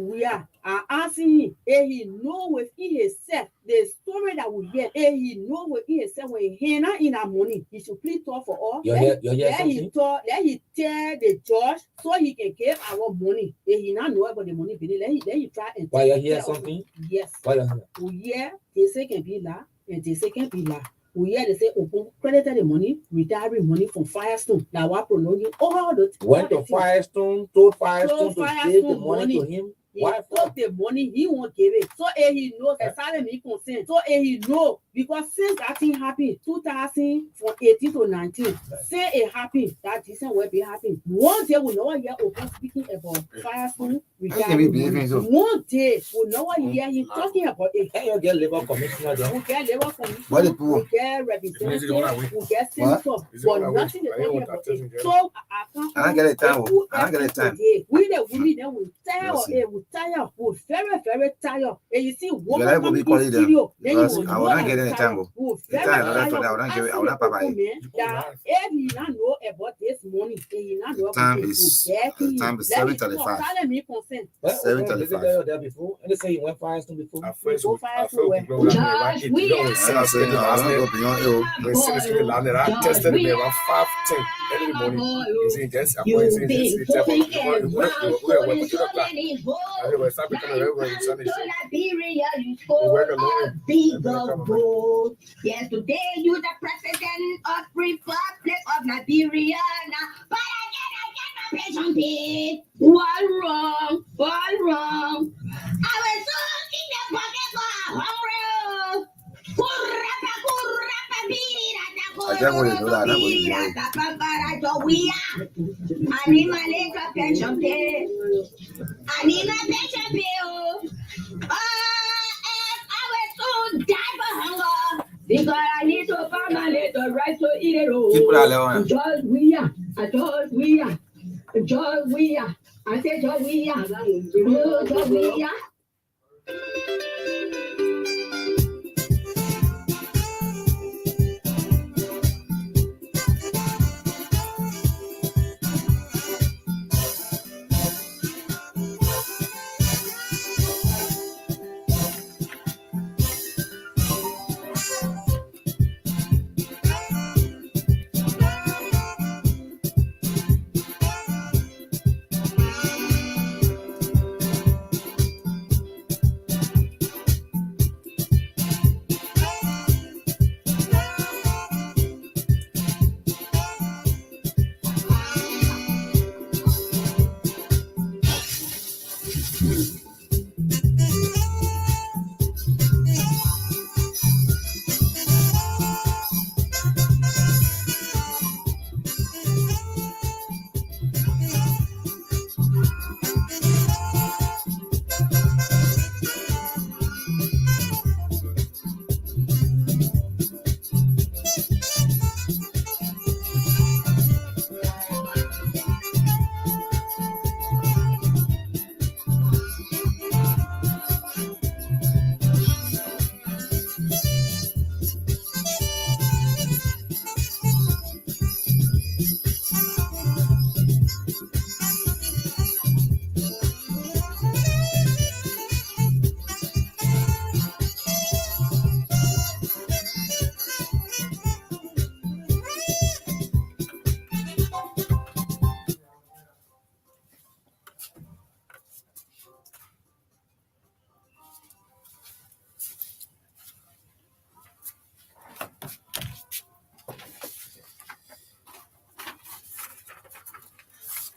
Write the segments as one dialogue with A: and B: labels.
A: we are asking him, and he know within himself the story that we hear, and he know within himself when he not in our money, he should please talk for all. Let he tell the judge so he can give our money. And he not know about the money, let he try and
B: why you hear something?
A: Yes.
B: Why you hear?
A: We hear they say can be la, and they say can be la. We hear they say open credited the money, retiring money from Firestone. Now what prolonging all the
B: went to Firestone, told Firestone to give the money to him.
A: He took the money, he won't give it. So he knows exactly me consent. So he know because since that thing happened, 2018 to 19, say it happened, that this will be happening. One day we know hear open speaking about Firestone regarding money. One day we know hear him talking about it.
B: Can you get labor commissioner there?
A: We get labor commissioner, we get representative, we get senator, but nothing is talking about it. So
C: I don't get it time. I don't get it time.
A: We the women then we tell tired, we're very tired. And you see, what
C: I will not get any time.
A: I will not know about this money.
C: Time is 7:35.
B: 7:35. There before, and they say you went Firestone before.
D: I tested me around 5:10 every morning. Anyway, stop becoming everywhere Sunday.
E: Yesterday, you the president of Republic of Nigeria. But I get my pension. One wrong. I was looking the pocket for home.
C: I can't believe you that.
E: I need my little pension pay. I need my pension bill. I will soon die for hunger because I need to find my little right to eat it all. Just we are. I said just we are. Just we are.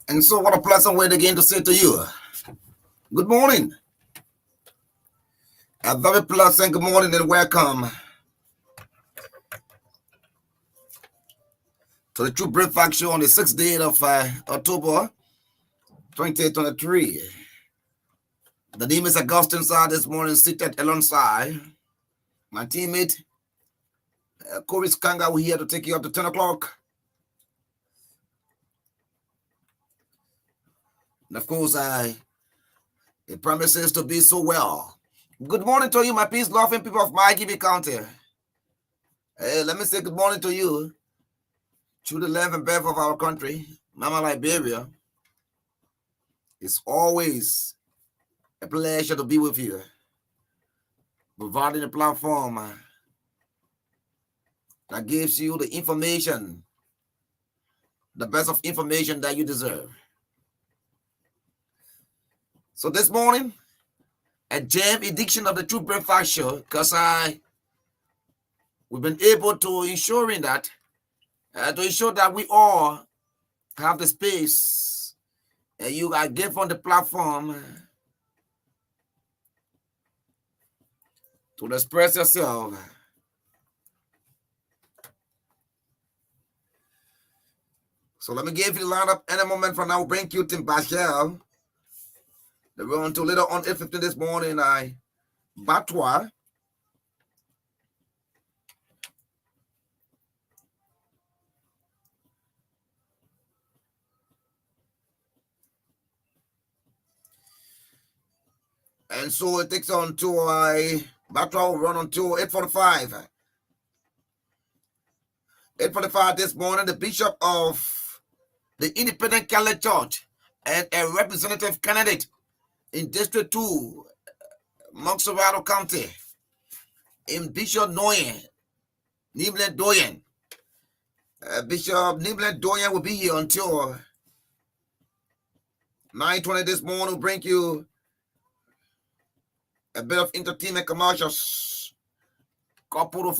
C: And so what a pleasant way again to say to you, good morning. A very pleasant good morning and welcome to the True Breakfast Show on the 6th day of October 2023. The name is Augustine SAAH this morning, seated alongside my teammate, KORRIES KARNGAR. We're here to take you up to 10 o'clock. And of course, it promises to be so well. Good morning to you, my peace-loving people of my Give County. Hey, let me say good morning to you. Through the length and breadth of our country, Mama Liberia, it's always A pleasure to be with you, providing a platform that gives you the information, the best of information that you deserve. So this morning, a jam edition of the True Breakfast Show, because we've been able to ensure that we all have the space and you are given the platform to express yourself. So let me give you the lineup in a moment from now. Bring you Tim Bashel. Then we're on to later on 8:15 this morning. Batwa. And so it takes on to Batwa will run until 8:45. 8:45 this morning, the Bishop of the Independent Catholic Church and a representative candidate in District 2, Montserrat County, in Bishop Niblet Doyen. Bishop Niblet Doyen will be here until 9:20 this morning. We'll bring you a bit of entertainment commercials, couple of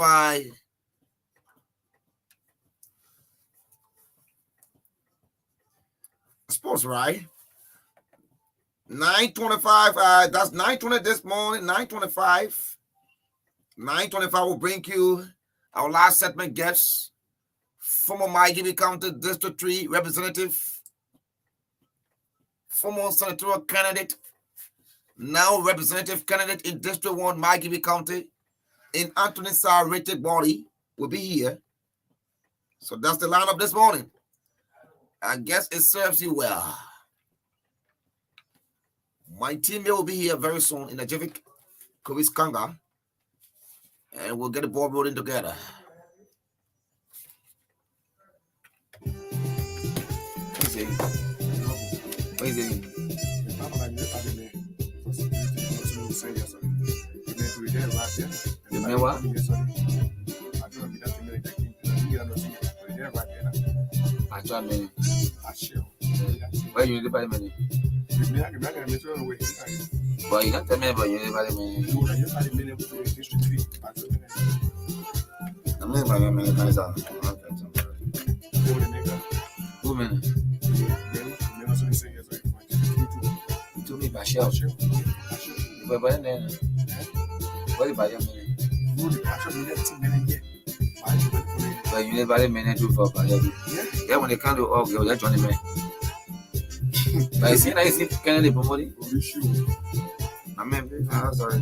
C: sports, right? 9:25. That's 9:20 this morning. 9:25. 9:25 will bring you our last segment guest, former Miami County District 3 representative, former senatorial candidate, now representative candidate in District 1 Miami County, in Anthony SAAH rated body, will be here. So that's the lineup this morning. I guess it serves you well. My teammate will be here very soon in the Jivik KORRIES KARNGAR, and we'll get the ball rolling together. What is it? The what? Why you need the money? But you don't tell me about you need the money. I'm not going to make woman. To me, Bashel. But then, what about your money? But you never let me do for Bashel. Yeah, when they can't do all, you're Johnny Man. But I see, can I live money? I'm sorry.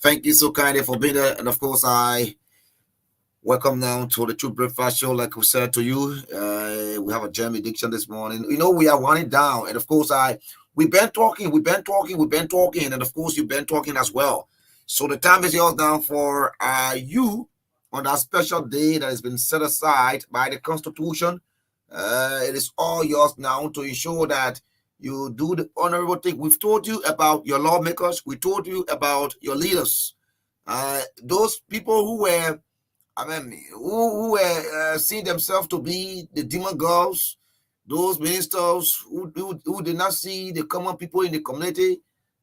C: Thank you so kindly for being there. And of course, I welcome now to the True Breakfast Show. Like we said to you, we have a jam addiction this morning. You know, we are winding down. And of course, we've been talking. And of course, you've been talking as well. So the time is yours now for you on that special day that has been set aside by the Constitution. It is all yours now to ensure that you do the honorable thing. We've told you about your lawmakers. We told you about your leaders. Those people who were, who were seeing themselves to be the demagogues, those ministers who did not see the common people in the community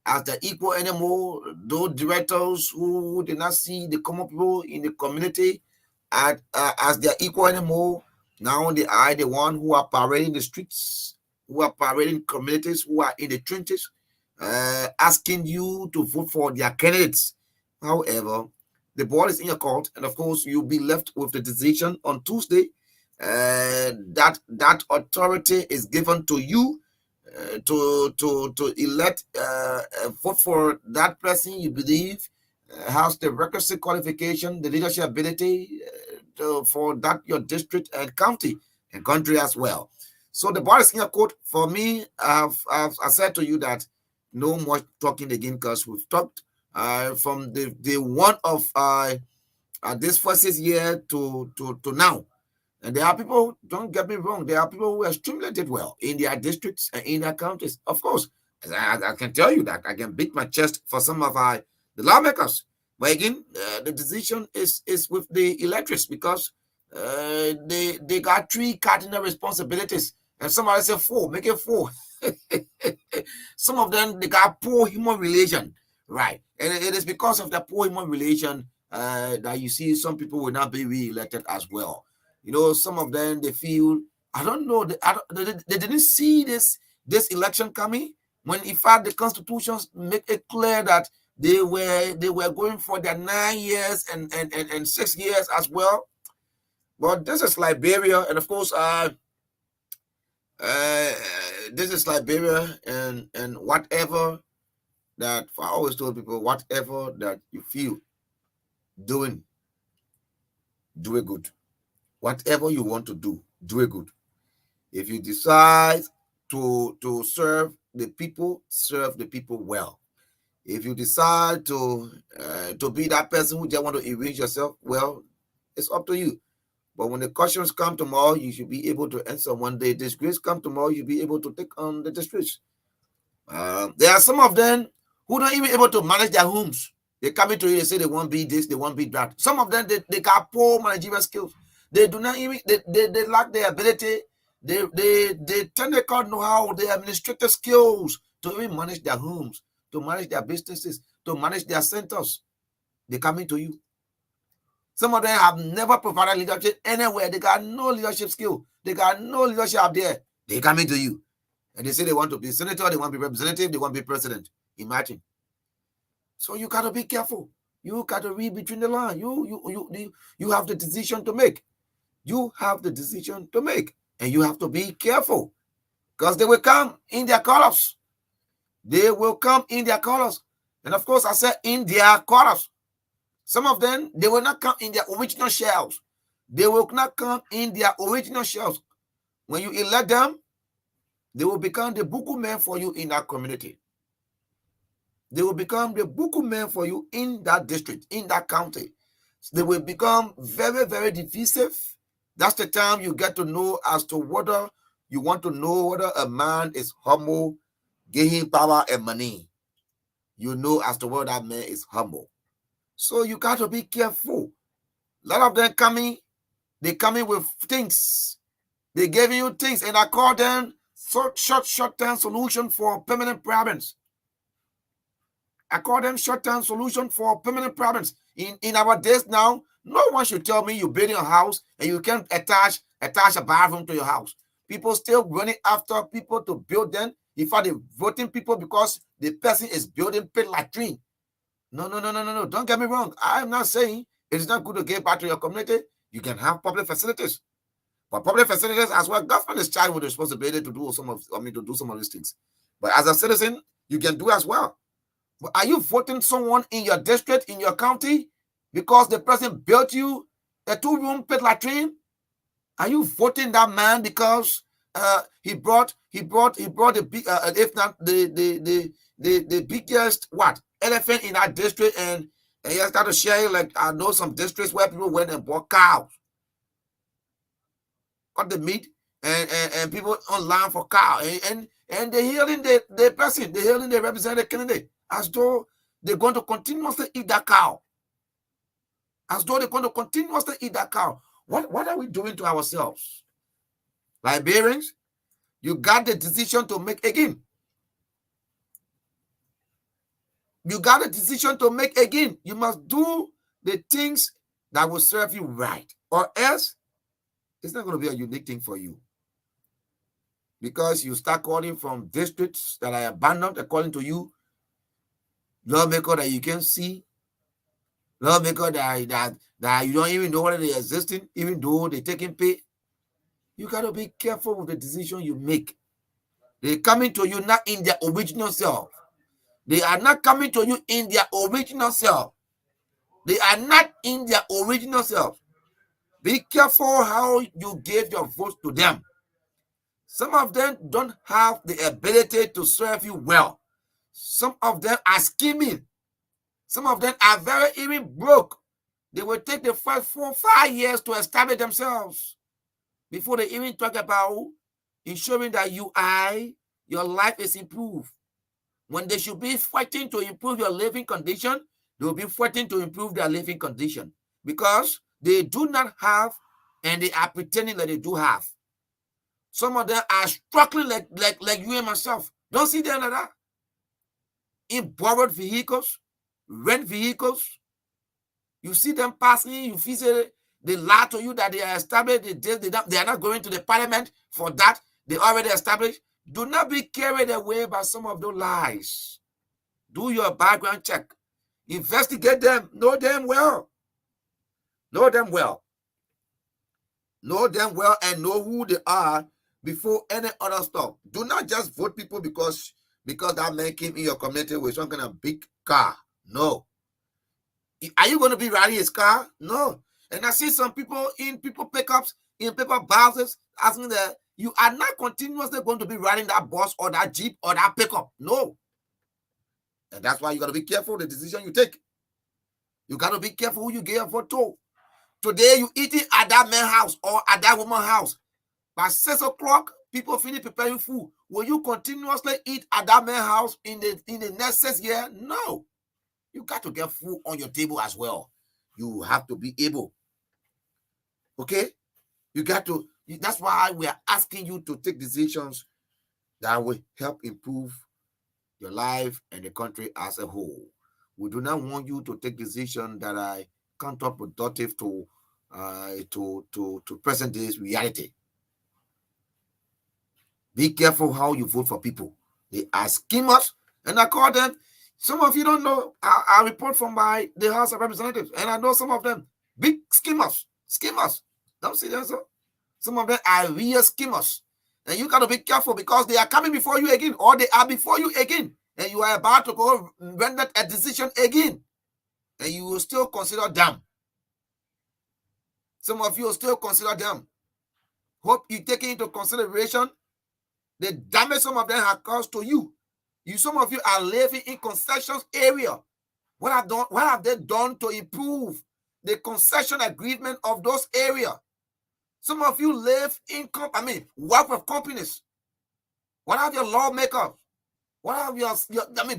C: as the equal anymore, those directors who did not see the common people in the community as their equal anymore. Now they are the one who are parading the streets, who are parading communities, who are in the trenches, asking you to vote for their candidates. However, the ball is in your court, and of course, you'll be left with the decision on Tuesday. That authority is given to you to elect, vote for that person you believe has the requisite qualification, the leadership ability for that your district and county and country as well. So the ball is in your court. For me, I said to you that no more talking again, because we've talked from the one of this first year to now. And there are people, don't get me wrong, there are people who extremely did well in their districts and in their counties. Of course, I can tell you that. I can beat my chest for some of the lawmakers. But again, the decision is with the electors, because they got 3 cardinal responsibilities. And somebody said 4, make it 4. Some of them, they got poor human relation, right? And it is because of the poor human relation that you see some people will not be re-elected as well. You know, some of them, they feel, I don't know, they didn't see this election coming, when in fact the constitutions make it clear that they were going for their 9 years and 6 years as well. But this is Liberia, and of course, this is Liberia, and whatever that, I always told people, whatever that you feel doing, do it good. Whatever you want to do, do it good. If you decide to serve the people well. If you decide to be that person who just want to erase yourself, well, it's up to you. But when the questions come tomorrow, you should be able to answer. When the disgrace come tomorrow, you'll be able to take on the disgrace. There are some of them who don't even able to manage their homes. They come into you, they say they won't be this, they won't be that. Some of them, they got poor managerial skills. They do not even, they lack the ability. They technical know-how, the administrative skills to even manage their homes, to manage their businesses, to manage their centers. They come into you. Some of them have never provided leadership anywhere. They got no leadership skill. They got no leadership up there. They come into you. And they say they want to be senator, they want to be representative, they want to be president. Imagine. So you got to be careful. You got to read between the lines. You have the decision to make. You have the decision to make. And you have to be careful. Because they will come in their colors. They will come in their colors. And of course, I said in their colors. Some of them, they will not come in their original shells. They will not come in their original shells. When you elect them, they will become the buku men for you in that community. They will become the buku men for you in that district, in that county. They will become very, very divisive. That's the time you get to know as to whether you want to know whether a man is humble, give him power and money. You know as to whether that man is humble. So you got to be careful. A lot of them coming, they coming with things. They gave you things, and I call them short-term solution for permanent problems. I call them short-term solution for permanent problems. In our days now, no one should tell me you're building a house and you can't attach a bathroom to your house. People still running after people to build them. In fact, they're voting people because the person is building pit latrine. No. Don't get me wrong. I'm not saying it's not good to give back to your community. You can have public facilities. But public facilities as well, government is charged with the responsibility to do some of these things. But as a citizen, you can do as well. But are you voting someone in your district, in your county, because the person built you a 2-room pit latrine? Are you voting that man because he brought the big if not the biggest elephant in that district, and he has got to share? Like, I know some districts where people went and bought cows, got the meat, and people online for cow, and they're healing the person, they're healing the representative candidate, as though they're going to continuously eat that cow. As though they're going to continuously eat that cow. What are we doing to ourselves? Liberians, you got the decision to make again. You got a decision to make again. You must do the things that will serve you right, or else it's not going to be a unique thing for you. Because you start calling from districts that are abandoned, according to you, lawmaker that you can see, lawmaker that you don't even know whether they're existing, even though they're taking pay. You got to be careful with the decision you make. They're coming to you not in their original self. They are not coming to you in their original self. They are not in their original self. Be careful how you give your vote to them. Some of them don't have the ability to serve you well. Some of them are scheming. Some of them are even broke. They will take the first 4 or 5 years to establish themselves. before they even talk about ensuring that your life is improved. When they should be fighting to improve your living condition, they will be fighting to improve their living condition because they do not have and they are pretending that they do have. Some of them are struggling like you and myself. Don't see them like that. In borrowed vehicles, rent vehicles. You see them passing, you feel they lie to you that they are established, they are not going to the parliament for that. They already established. Do not be carried away by some of those lies. Do your background check. Investigate them. Know them well. Know them well. Know them well and know who they are before any other stuff. Do not just vote people because that man came in your community with some kind of big car. No. Are you going to be riding his car? No. And I see some people in people pickups, in paper boxes, asking that you are not continuously going to be riding that bus or that Jeep or that pickup. No. And that's why you got to be careful the decision you take. You got to be careful who you give a vote to. Today, you eating at that man's house or at that woman's house. By 6 o'clock, people finish preparing food. Will you continuously eat at that man's house in the next 6 years? No. You got to get food on your table as well. You have to be able. Okay? You got to. That's why we are asking you to take decisions that will help improve your life and the country as a whole. We do not want you to take decisions that are counterproductive to present day's reality. Be careful how you vote for people. They are schemers, and I call them. Some of you don't know. I report from the House of Representatives, and I know some of them big schemers. Schemers. Don't see them, sir. Some of them are real schemers, and you got to be careful because they are coming before you again, or they are before you again, and you are about to go render a decision again, and you will still consider them. Some of you will still consider them. Hope you take into consideration the damage some of them have caused to you. Some of you are living in concessions area. What have they done to improve the concession agreement of those areas? Some of you live in, work with companies. What have your lawmakers? What have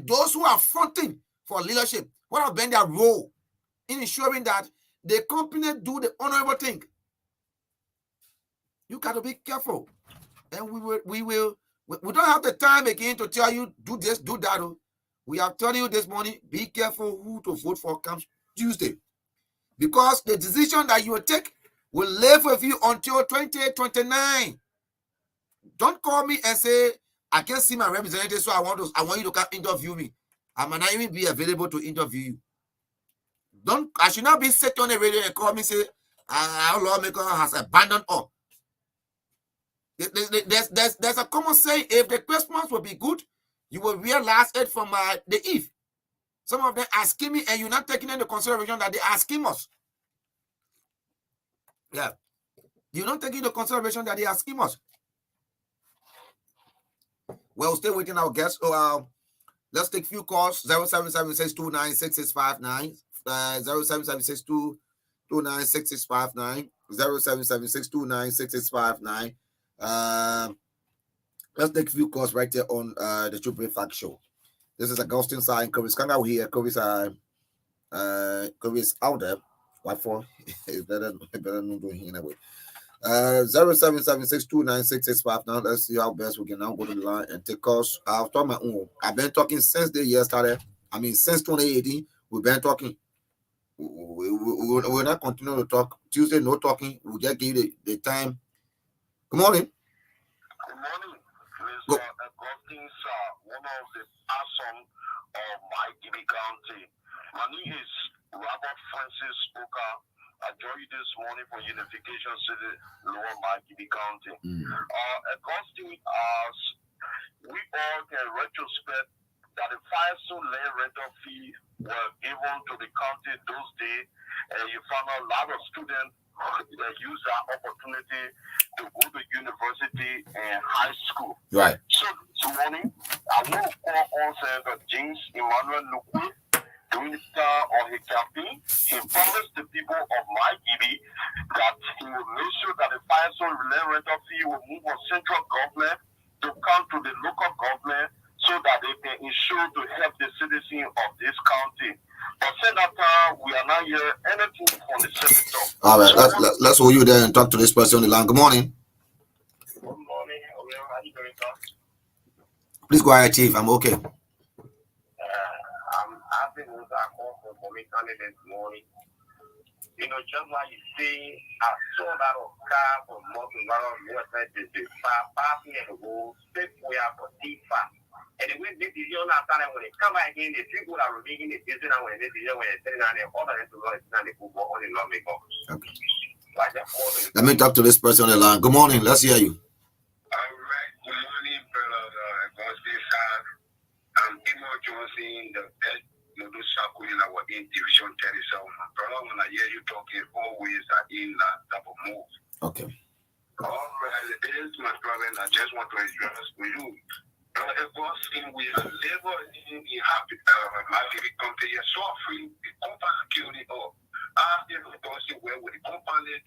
C: those who are fronting for leadership? What have been their role in ensuring that the company do the honorable thing? You got to be careful. And we don't have the time again to tell you, do this, do that. We are telling you this morning, be careful who to vote for comes Tuesday. Because the decision that you will take will live with you until 2029. Don't call me and say, I can't see my representative, so I want you to come interview me. I might not even be available to interview you. I should not be sitting on the radio and call me and say, our lawmaker has abandoned all. There's a common saying, if the Christmas will be good, you will realize it from the Eve. Some of them are scheming and you're not taking into consideration that they are schemers. Yeah. You're not taking into consideration that they are schemers. Well, still waiting our guests. So let's take a few calls. 0776296659. 0776296659. 0776296659. Let's take a few calls right there on the True Fact Show. This is Augustine SAAH and KORRIES. KARNGAR here. KORRIES out there. What for? It's better not doing here anyway. 0776296659. Now let's see how best we can now go to the line and take calls. I've talked my own. I've been talking since the year started. Since 2018, we've been talking. We're not continuing to talk. Tuesday, no talking. We'll just give you the time. Good morning.
F: Good morning, Mr. Augustine SAAH, one of the person of my Gibi County. My name is Robert Francis Oka. I joined you this morning for Unification City, Lower Gibi County. Augustine, as we all can retrospect that the FISO land rental fee were given to the county those days, and you found a lot of students that use that opportunity to go to university and high school.
C: Right.
F: So this morning, I want to call on Senator James Emmanuel Lukwe to minister on his campaign, he promised the people of my GB that he will make sure that the Firestone rental fee will move from central government to come to the local government so that they can ensure to help the citizens of this county. But since that time, we are not hearing anything from the senator.
C: All right, let's hold you there and talk to this person on the line. Good morning.
F: Good morning. How are you doing, sir?
C: Please go ahead, Chief. I'm okay.
F: I'm happy with that call for me this morning. You know, just like you see, I saw that of car from Mountain Valley, the past year ago, step way up for Tifa. And the way this is your last time when they come back again, the people are making the decision when they when they're sitting on the other end to go and the football on the lawmakers.
C: Okay.
F: Like
C: Let me talk to this person on the line. Good morning. Let's hear you.
F: All right. Good morning, brother. I'm Imo Johnson, the head Modu Sakuri, our division 37. Brother, when I hear you talking, always in that type of move.
C: Okay.
F: All right. This is my problem. I just want to address with you. We are laboring in happy country, suffering, the company killing up. I don't where with the company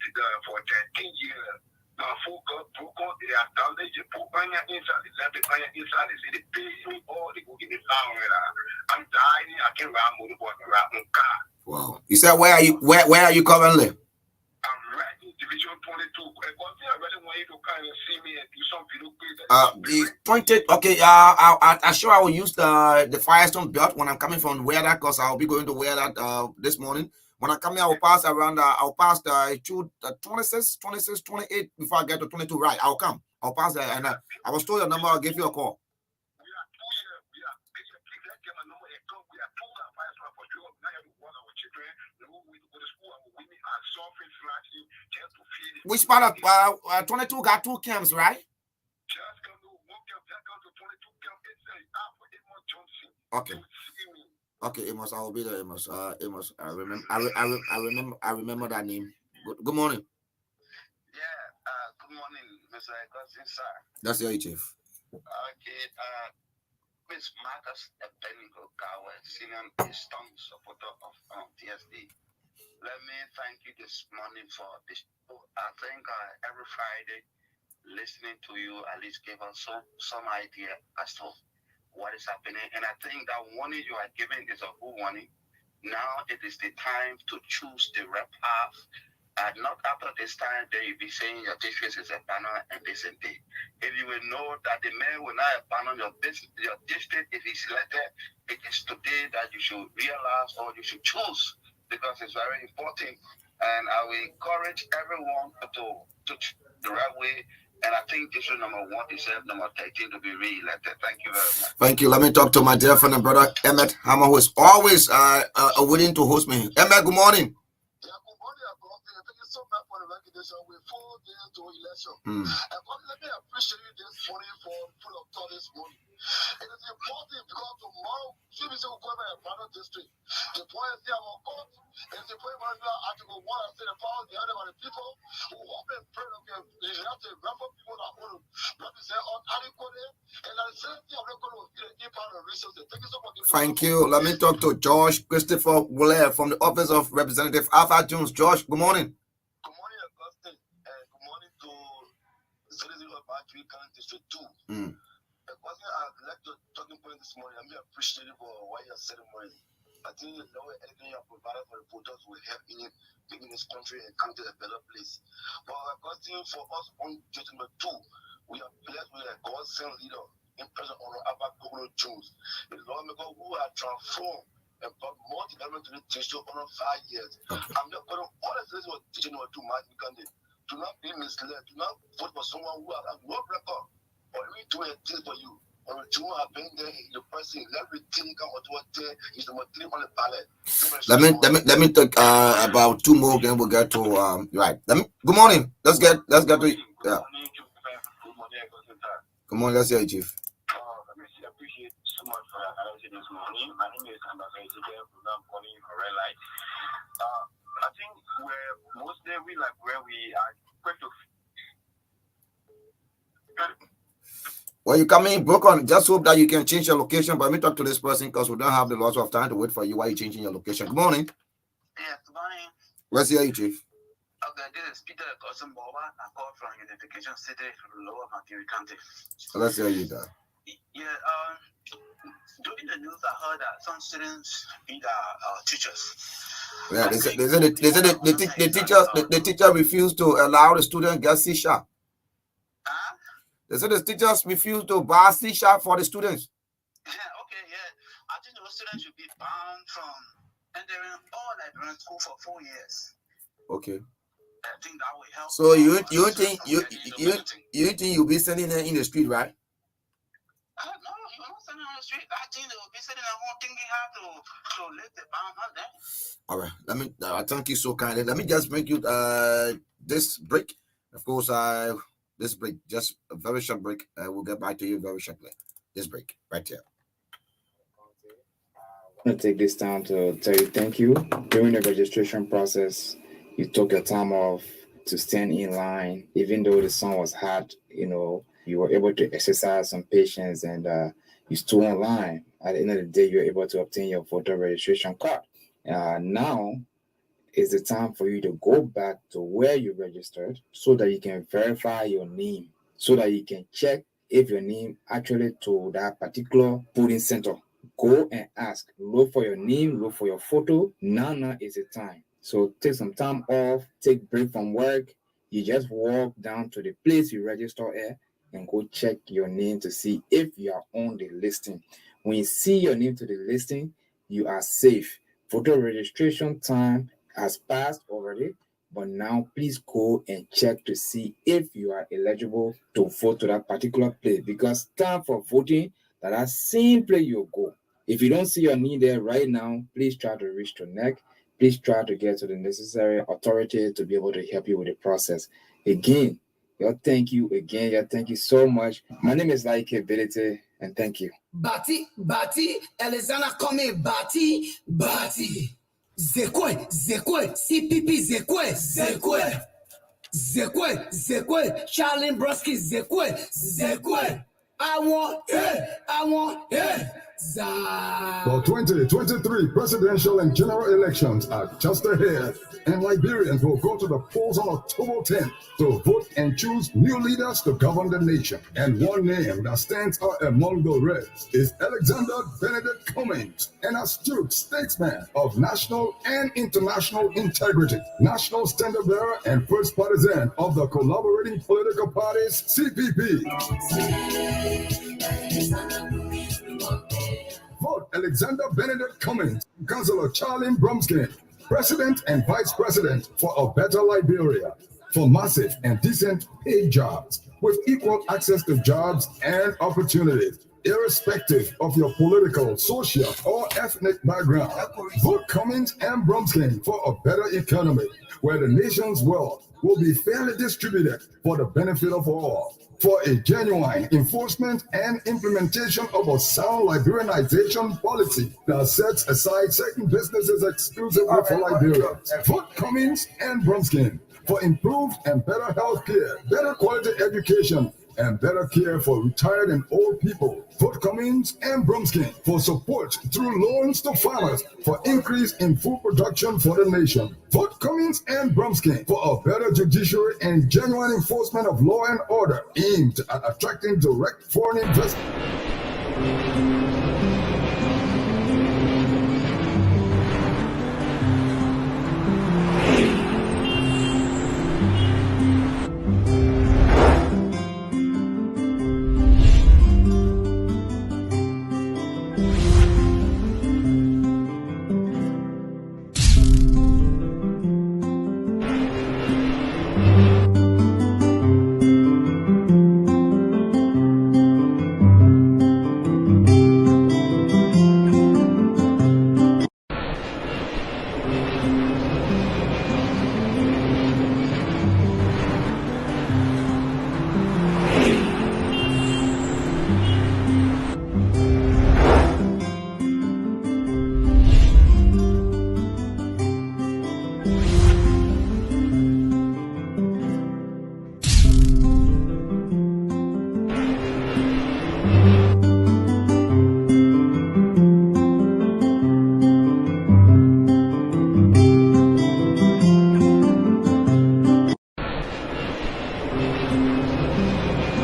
F: for 13 years. Now, they are damaged, the Pupanya inside, the left the inside, they say they pay me all, they go give me power. I'm dying, I can't run more than car.
C: Wow. You said where are you currently?
F: I'm right in division 22. I really want you to come and see me and do something.
C: The 20. Okay. I sure I will use the Firestone belt when I'm coming from Weather, because I'll be going to Weather this morning. When I come here, I'll pass around. I'll pass the 26, 28 before I get to 22. Right. I'll come. I'll pass there, and I was told your number. I'll give you a call. Which part of 22 got 2 camps, right? Okay. Okay, Amos, I will be there, Amos. Amos, I remember that name. Good morning.
F: Yeah, good morning, Mr. Augustine, sir.
C: That's your Chief.
F: Okay, Miss Marcus Ebenigo Kawa, senior strong supporter of TSD. Let me thank you this morning for this. I think every Friday, listening to you at least gave us some idea as to what is happening. And I think that warning you are giving is a good warning. Now it is the time to choose the right path. Not after this time, then you'll be saying your district is a panel and this and that. If you will know that the man will not abandon your district if he's elected, it is today that you should realize or you should choose, because it's very important. And I will encourage everyone to choose the right way. And I think district number 1 is number 13 to be re-elected. Thank you very much.
C: Thank you. Let me talk to my dear friend and brother Emmett Hammer, who is always willing to host me. Emmett, good morning.
F: Yeah, good morning, thank you so much for the recognition. We're 4 days to election. Let me appreciate you this morning for full of thought this morning. It is important because tomorrow, we will go by a panel district. The point is, our court is the point where Article 1 and say the power the other by the people who have been praying of them. They have to remember people that want to represent on adequately, and at the same time, we're going to give part of the resources. Thank you so much.
C: Thank you. Let me talk to George Christopher Blair from the Office of Representative Alpha Jones. George, good morning.
F: Good morning, Augustine, and good morning to the citizens of Battery County District 2. I'd like to talking point this morning. I'm appreciative for what you said this morning. I think you know anything you have provided for the voters will help in making this country and come to a better place. But Augustine, for us on district number 2, we are blessed with a God-sent leader in President Abba Jones, a lawmaker who has transformed and brought more development to the district over 5 years. I'm not going to all the citizens of district number 2 might be candidate. Do not be misled. Do not vote for someone who has no record or even do a deal for you. Or you have been there, your person, everything come out what is the 3 on the ballot.
C: Let me talk about 2 more, then we'll get to right. Good morning. Let's get to yeah. Good morning. Let's hear you, Chief.
F: I appreciate so much for your analysis this morning. My name is Ambassador I'm calling you for Red Light. I think mostly we like where we are quick to
C: When you come in broken, just hope that you can change your location. But let me talk to this person because we don't have the lots of time to wait for you while you're changing your location. Good morning.
G: Yes, good morning.
C: Let's hear you, Chief.
G: Okay, this is Peter Kosimboba. I call from Unification City, Lower McKinney County.
C: Let's hear you there.
G: Yeah, during the news, I heard that some students beat teachers.
C: Yeah, they said the teacher refused to allow the student get C-sharp.
G: Huh?
C: They said the teachers refused to buy C-sharp for the students.
G: Yeah, okay, yeah. I think those students should be banned from entering all Liberian school for 4 years.
C: Okay.
G: I think that will help.
C: So you think you'll be sitting there in the street, right?
G: No, you're not sitting on the street. I think they will be sitting at home thinking how to lift the ban on them.
C: All right. Let me. I thank you so kindly. Let me just make you this break. Of course, this break, just a very short break. We'll get back to you very shortly. This break right here.
H: I want to take this time to tell you thank you. During the registration process, you took your time off to stand in line, even though the sun was hot. You were able to exercise some patience, and you stood in line. At the end of the day, you're able to obtain your voter registration card. Now is the time for you to go back to where you registered so that you can verify your name, so that you can check if your name actually to that particular voting center. Go and ask, look for your name, look for your photo. Now is the time. So take some time off, take break from work. You just walk down to the place you register at and go check your name to see if you are on the listing. When you see your name to the listing, you are safe. Voter registration time has passed already, but now please go and check to see if you are eligible to vote to that particular place, because time for voting, that same place you'll go. If you don't see your name there right now, please try to reach to NEC. Please try to get to the necessary authority to be able to help you with the process. Again, thank you so much. My name is Laike Ability, and thank you.
I: Bati, Alexander Coming, Bati. Zekwe, CPP, Zekwe, Charlie Broski, Zekwe. I want,
J: The 2023 presidential and general elections are just ahead, and Liberians will go to the polls on October 10th to vote and choose new leaders to govern the nation. And one name that stands out among the rest is Alexander Benedict Cummings, an astute statesman of national and international integrity, national standard bearer and first partisan of the collaborating political parties, CPP. Vote Alexander Benedict Cummings, Councillor Charlie Bromskin, President and Vice President for a better Liberia, for massive and decent paid jobs with equal access to jobs and opportunities, irrespective of your political, social, or ethnic background. Vote Cummings and Bromskin for a better economy where the nation's wealth will be fairly distributed for the benefit of all. For a genuine enforcement and implementation of a sound Liberianization policy that sets aside certain businesses exclusively for Liberians. Vote Cummings and Bromskin for improved and better health care, better quality education, and better care for retired and old people. Vote Cummings and Bromskin for support through loans to farmers for increase in food production for the nation. Vote Cummings and Bromskin for a better judiciary and genuine enforcement of law and order aimed at attracting direct foreign investment.